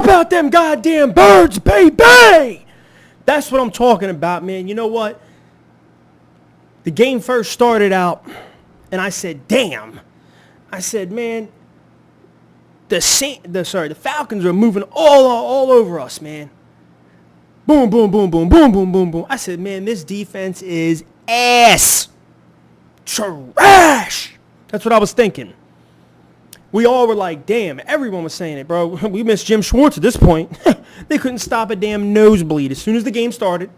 about them goddamn birds, baby? That's what I'm talking about, man. You know what? The game first started out, and I said, damn. I said, man, the Falcons are moving all over us, man. Boom, boom, boom, boom, boom, boom, boom, boom. I said, man, this defense is ass. Trash. That's what I was thinking. We all were like, damn, everyone was saying it, bro. We missed Jim Schwartz at this point. They couldn't stop a damn nosebleed as soon as the game started.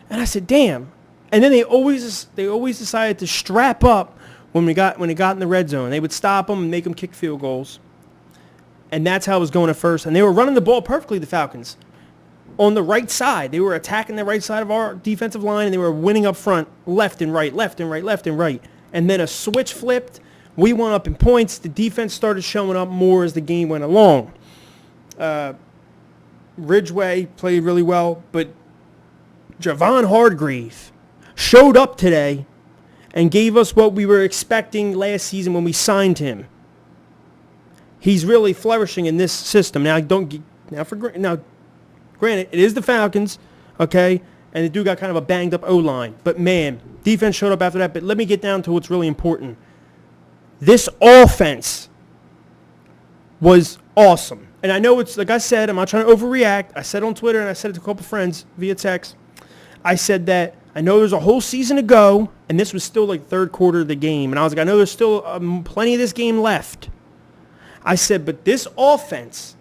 And I said, damn. And then they always decided to strap up when they got in the red zone. They would stop them and make them kick field goals. And that's how it was going at first. And they were running the ball perfectly, the Falcons. On the right side. They were attacking the right side of our defensive line, and they were winning up front, left and right, left and right, left and right. And then a switch flipped. We went up in points. The defense started showing up more as the game went along. Ridgeway played really well, but Javon Hargrave showed up today and gave us what we were expecting last season when we signed him. He's really flourishing in this system. Granted, it is the Falcons, okay, and they do got kind of a banged-up O-line. But, man, defense showed up after that. But let me get down to what's really important. This offense was awesome. And I know it's, like I said, I'm not trying to overreact. I said on Twitter, and I said it to a couple friends via text. I said that I know there's a whole season to go, and this was still like third quarter of the game. And I was like, I know there's still plenty of this game left. I said, but this offense,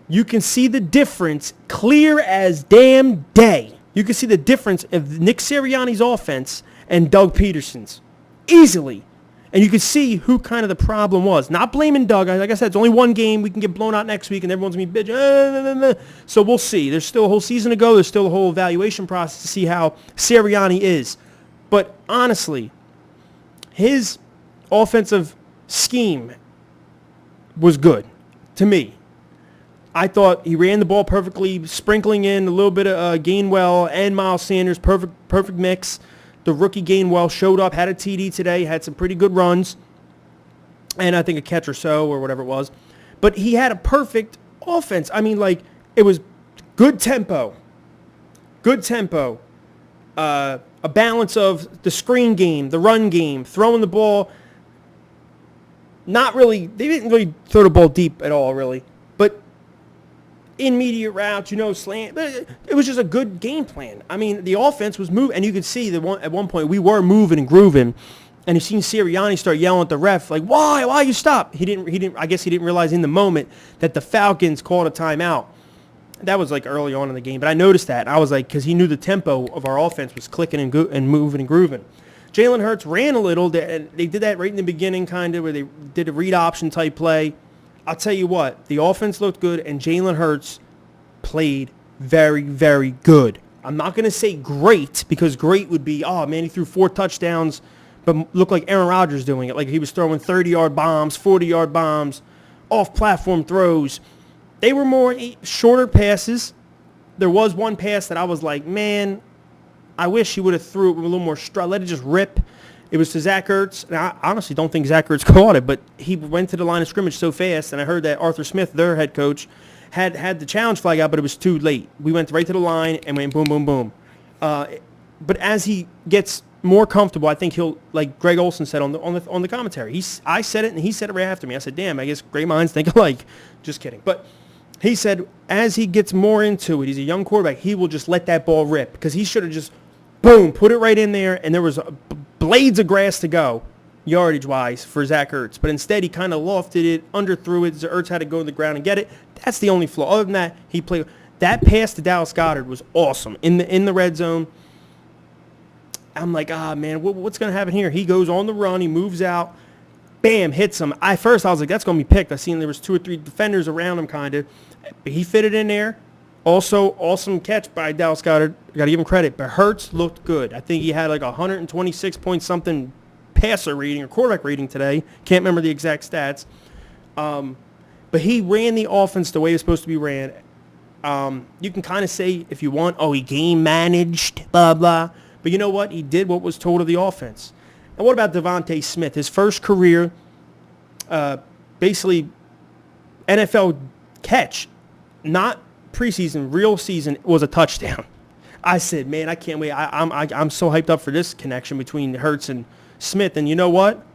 you can see the difference clear as damn day. You can see the difference of Nick Sirianni's offense and Doug Peterson's easily. And you can see who kind of the problem was. Not blaming Doug. Like I said, it's only one game. We can get blown out next week, and everyone's going to be bitching. So we'll see. There's still a whole season to go. There's still a whole evaluation process to see how Sirianni is. But honestly, his offensive scheme was good to me. I thought he ran the ball perfectly, sprinkling in a little bit of Gainwell and Miles Sanders, perfect mix. The rookie Gainwell showed up, had a TD today, had some pretty good runs, and I think a catch or so or whatever it was. But he had a perfect offense. I mean, like, it was good tempo, a balance of the screen game, the run game, throwing the ball. Not really, they didn't really throw the ball deep at all, really. But intermediate routes, slant. But it was just a good game plan. I mean, the offense was moving, and you could see that at one point we were moving and grooving, and you seen Sirianni start yelling at the ref, like, why you stop? He didn't. I guess he didn't realize in the moment that the Falcons called a timeout. That was like early on in the game, but I noticed that. I was like, because he knew the tempo of our offense was clicking and moving and grooving. Jalen Hurts ran a little. They did that right in the beginning, kind of, where they did a read option type play. I'll tell you what, the offense looked good, and Jalen Hurts played very, very good. I'm not going to say great, because great would be, oh, man, he threw 4 touchdowns, but looked like Aaron Rodgers doing it. Like he was throwing 30-yard bombs, 40-yard bombs, off-platform throws. They were more shorter passes. There was one pass that I was like, man, I wish he would have threw it with a little more strut. Let it just rip. It was to Zach Ertz. And I honestly don't think Zach Ertz caught it, but he went to the line of scrimmage so fast, and I heard that Arthur Smith, their head coach, had the challenge flag out, but it was too late. We went right to the line and went boom, boom, boom. But as he gets more comfortable, I think he'll, like Greg Olsen said on the commentary. I said it, and he said it right after me. I said, damn, I guess great minds think alike. Just kidding. But he said as he gets more into it, he's a young quarterback, he will just let that ball rip, because he should have just, boom, put it right in there, and there was blades of grass to go, yardage-wise, for Zach Ertz. But instead, he kind of lofted it, underthrew it. Ertz had to go to the ground and get it. That's the only flaw. Other than that, he played. That pass to Dallas Goedert was awesome in the red zone. I'm like, man, what's going to happen here? He goes on the run. He moves out. Bam, hits him. First, I was like, that's going to be picked. I seen there was 2 or 3 defenders around him, kind of. But he fit it in there. Also, awesome catch by Dallas Goedert. Got to give him credit. But Hurts looked good. I think he had like 126 point something passer rating or quarterback rating today. Can't remember the exact stats. But he ran the offense the way it was supposed to be ran. You can kind of say, if you want, he game managed, blah, blah. But you know what? He did what was told of the offense. And what about Devontae Smith? His first career, basically, NFL catch not preseason, real season, was a touchdown. I said, man, I can't wait. I'm so hyped up for this connection between Hurts and Smith. And you know what?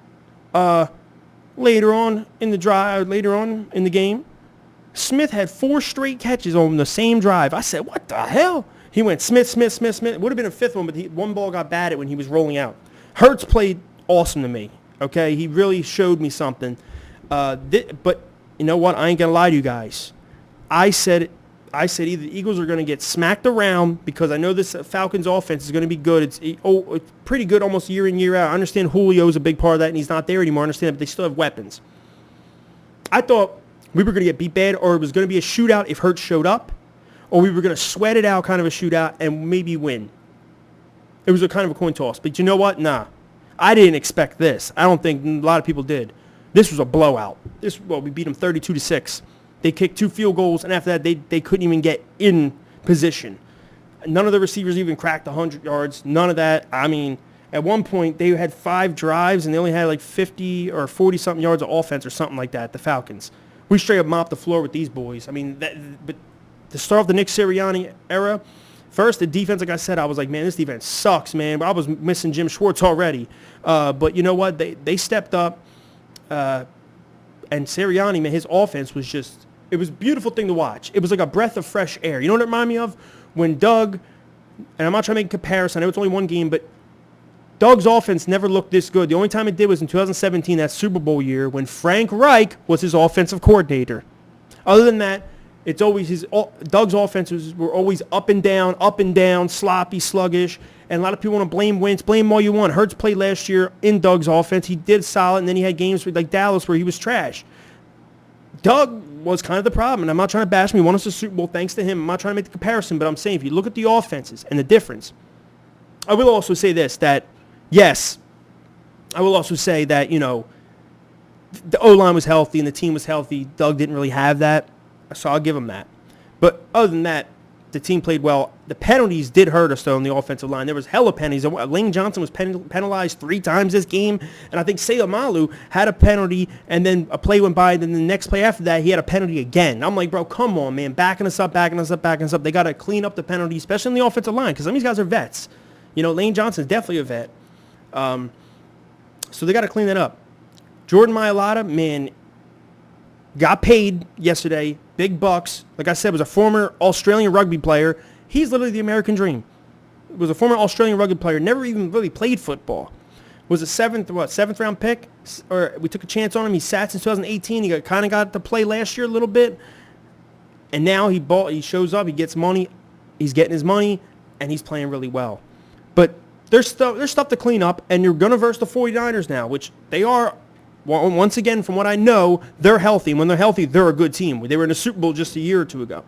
Later on in the game, Smith had 4 straight catches on the same drive. I said, what the hell? He went Smith. It would have been a 5th one, but one ball got batted when he was rolling out. Hurts played awesome to me. Okay, he really showed me something. But you know what? I ain't gonna lie to you guys. I said either the Eagles are going to get smacked around because I know this Falcons offense is going to be good. It's pretty good almost year in, year out. I understand Julio's a big part of that, and he's not there anymore. I understand that, but they still have weapons. I thought we were going to get beat bad, or it was going to be a shootout if Hurts showed up, or we were going to sweat it out, kind of a shootout, and maybe win. It was a kind of a coin toss. But you know what? Nah. I didn't expect this. I don't think a lot of people did. This was a blowout. We beat them 32-6. They kicked 2 field goals, and after that, they couldn't even get in position. None of the receivers even cracked 100 yards. None of that. I mean, at one point, they had 5 drives, and they only had like 50 or 40-something yards of offense or something like that, the Falcons. We straight up mopped the floor with these boys. I mean, but to start off the Nick Sirianni era, first, the defense, like I said, I was like, man, this defense sucks, man. I was missing Jim Schwartz already. But you know what? They stepped up. And Sirianni, man, his offense was just... It was a beautiful thing to watch. It was like a breath of fresh air. You know what it reminded me of? When Doug, and I'm not trying to make a comparison. I know it's only one game, but Doug's offense never looked this good. The only time it did was in 2017, that Super Bowl year, when Frank Reich was his offensive coordinator. Other than that, it's always Doug's offenses were always up and down, sloppy, sluggish. And a lot of people want to blame Wentz. Blame him all you want. Hurts played last year in Doug's offense. He did solid, and then he had games like Dallas where he was trash. Doug was kind of the problem, and I'm not trying to bash him. He won us a Super Bowl thanks to him. I'm not trying to make the comparison, but I'm saying if you look at the offenses and the difference, I will also say this, that, yes, I will also say that, you know, the O-line was healthy and the team was healthy. Doug didn't really have that, so I'll give him that. But other than that, the team played well. The penalties did hurt us, though, on the offensive line. There was hella penalties. Lane Johnson was penalized 3 times this game, and I think Seumalo had a penalty, and then a play went by, and then the next play after that, he had a penalty again. I'm like, bro, come on, man. Backing us up. They got to clean up the penalty, especially in the offensive line, because some of these guys are vets. You know, Lane Johnson's definitely a vet. So they got to clean that up. Jordan Mailata, man, got paid yesterday, big bucks. Like I said, was a former Australian rugby player. He's literally the American dream. Was a former Australian rugby player, never even really played football. Was a seventh round pick, or we took a chance on him. He sat since 2018. He kind of got to play last year a little bit, and now he shows up. He gets money. He's getting his money, and he's playing really well. But there's stuff to clean up, and you're gonna verse the 49ers now, which they are. Once again, from what I know, they're healthy. And when they're healthy, they're a good team. They were in a Super Bowl just a year or 2 ago.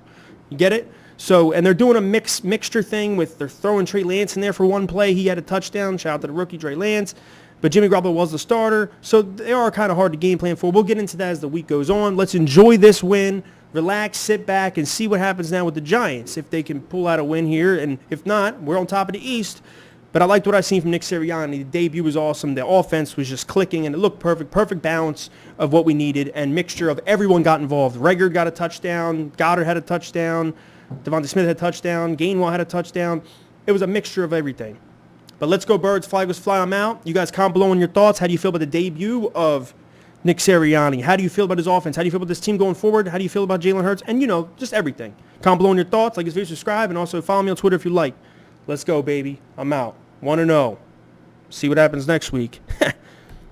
You get it? So, and they're doing a mixture thing with they're throwing Trey Lance in there for one play. He had a touchdown. Shout out to the rookie, Trey Lance. But Jimmy Garoppolo was the starter. So they are kind of hard to game plan for. We'll get into that as the week goes on. Let's enjoy this win. Relax, sit back, and see what happens now with the Giants. If they can pull out a win here. And if not, we're on top of the East. But I liked what I seen from Nick Sirianni. The debut was awesome. The offense was just clicking, and it looked perfect. Perfect balance of what we needed, and mixture of everyone got involved. Reagor got a touchdown. Goddard had a touchdown. Devontae Smith had a touchdown. Gainwell had a touchdown. It was a mixture of everything. But let's go, Birds. Flag was fly. I'm out. You guys comment below on your thoughts. How do you feel about the debut of Nick Sirianni? How do you feel about his offense? How do you feel about this team going forward? How do you feel about Jalen Hurts? And, you know, just everything. Comment below on your thoughts. Like this video, subscribe, and also follow me on Twitter if you like. Let's go, baby. I'm out. 1-0. See what happens next week.